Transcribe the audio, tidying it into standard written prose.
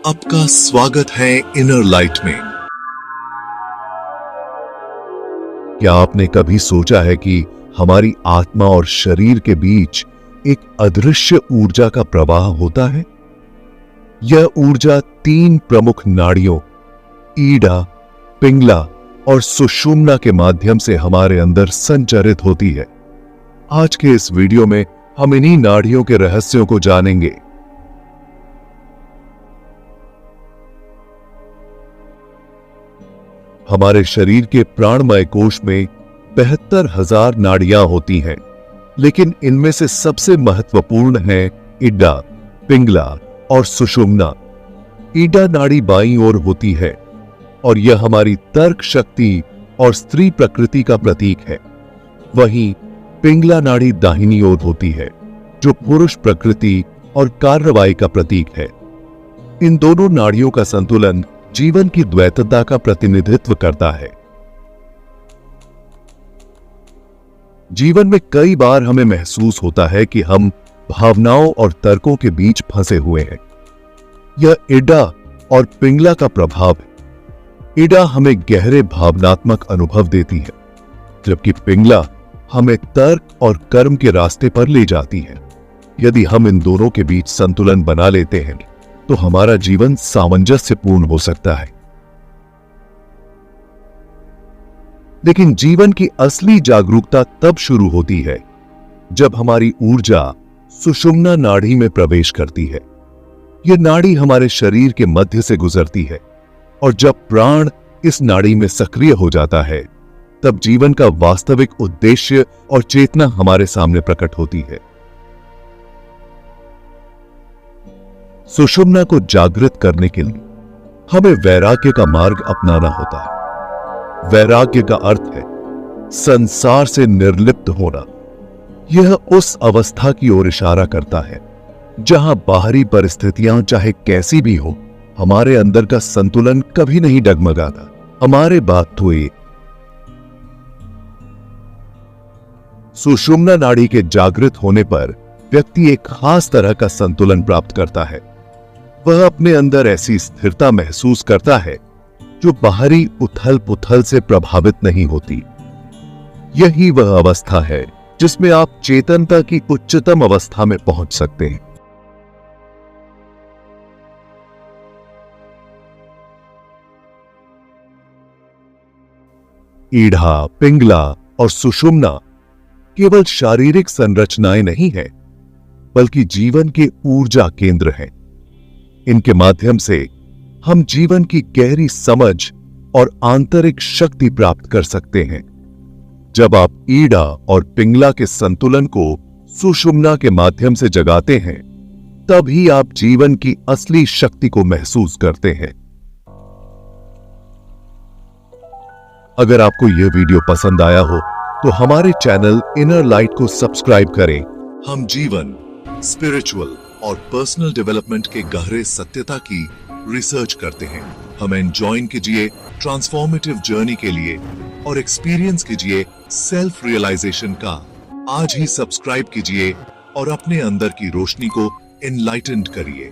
आपका स्वागत है इनर लाइट में। क्या आपने कभी सोचा है कि हमारी आत्मा और शरीर के बीच एक अदृश्य ऊर्जा का प्रवाह होता है? यह ऊर्जा 3 प्रमुख नाड़ियों ईडा, पिंगला और सुषुम्ना के माध्यम से हमारे अंदर संचरित होती है। आज के इस वीडियो में हम इन्हीं नाड़ियों के रहस्यों को जानेंगे। हमारे शरीर के प्राणमय कोश में 72,000 नाड़ियां होती हैं, लेकिन इनमें से सबसे महत्वपूर्ण है इड्डा, पिंगला और सुषुम्ना। ईडा नाड़ी बाईं ओर होती है और यह हमारी तर्क शक्ति और स्त्री प्रकृति का प्रतीक है। वहीं पिंगला नाड़ी दाहिनी ओर होती है, जो पुरुष प्रकृति और कार्रवाई का प्रतीक है। इन दोनों नाड़ियों का संतुलन जीवन की द्वैतता का प्रतिनिधित्व करता है। जीवन में कई बार हमें महसूस होता है कि हम भावनाओं और तर्कों के बीच फंसे हुए हैं। यह इडा और पिंगला का प्रभाव है। इडा हमें गहरे भावनात्मक अनुभव देती है, जबकि पिंगला हमें तर्क और कर्म के रास्ते पर ले जाती है। यदि हम इन दोनों के बीच संतुलन बना लेते हैं तो हमारा जीवन सामंजस्यपूर्ण हो सकता है। लेकिन जीवन की असली जागरूकता तब शुरू होती है जब हमारी ऊर्जा सुषुम्ना नाड़ी में प्रवेश करती है। यह नाड़ी हमारे शरीर के मध्य से गुजरती है और जब प्राण इस नाड़ी में सक्रिय हो जाता है, तब जीवन का वास्तविक उद्देश्य और चेतना हमारे सामने प्रकट होती है। सुषुम्ना को जागृत करने के लिए हमें वैराग्य का मार्ग अपनाना होता है। वैराग्य का अर्थ है संसार से निर्लिप्त होना। यह उस अवस्था की ओर इशारा करता है जहां बाहरी परिस्थितियां चाहे कैसी भी हो, हमारे अंदर का संतुलन कभी नहीं डगमगाता। हमारे बात हुई सुषुम्ना नाड़ी के जागृत होने पर व्यक्ति एक खास तरह का संतुलन प्राप्त करता है। वह अपने अंदर ऐसी स्थिरता महसूस करता है जो बाहरी उथल पुथल से प्रभावित नहीं होती। यही वह अवस्था है जिसमें आप चेतनता की उच्चतम अवस्था में पहुंच सकते हैं। ईढ़ा, पिंगला और सुषुम्ना केवल शारीरिक संरचनाएं नहीं हैं, बल्कि जीवन के ऊर्जा केंद्र हैं। इनके माध्यम से हम जीवन की गहरी समझ और आंतरिक शक्ति प्राप्त कर सकते हैं। जब आप ईडा और पिंगला के संतुलन को सुषुम्ना के माध्यम से जगाते हैं, तभी आप जीवन की असली शक्ति को महसूस करते हैं। अगर आपको यह वीडियो पसंद आया हो तो हमारे चैनल इनर लाइट को सब्सक्राइब करें। हम जीवन, स्पिरिचुअल और पर्सनल डेवलपमेंट के गहरे सत्यता की रिसर्च करते हैं। हमें ज्वाइन कीजिए ट्रांसफॉर्मेटिव जर्नी के लिए और एक्सपीरियंस कीजिए सेल्फ रियलाइजेशन का। आज ही सब्सक्राइब कीजिए और अपने अंदर की रोशनी को एनलाइटेंड करिए।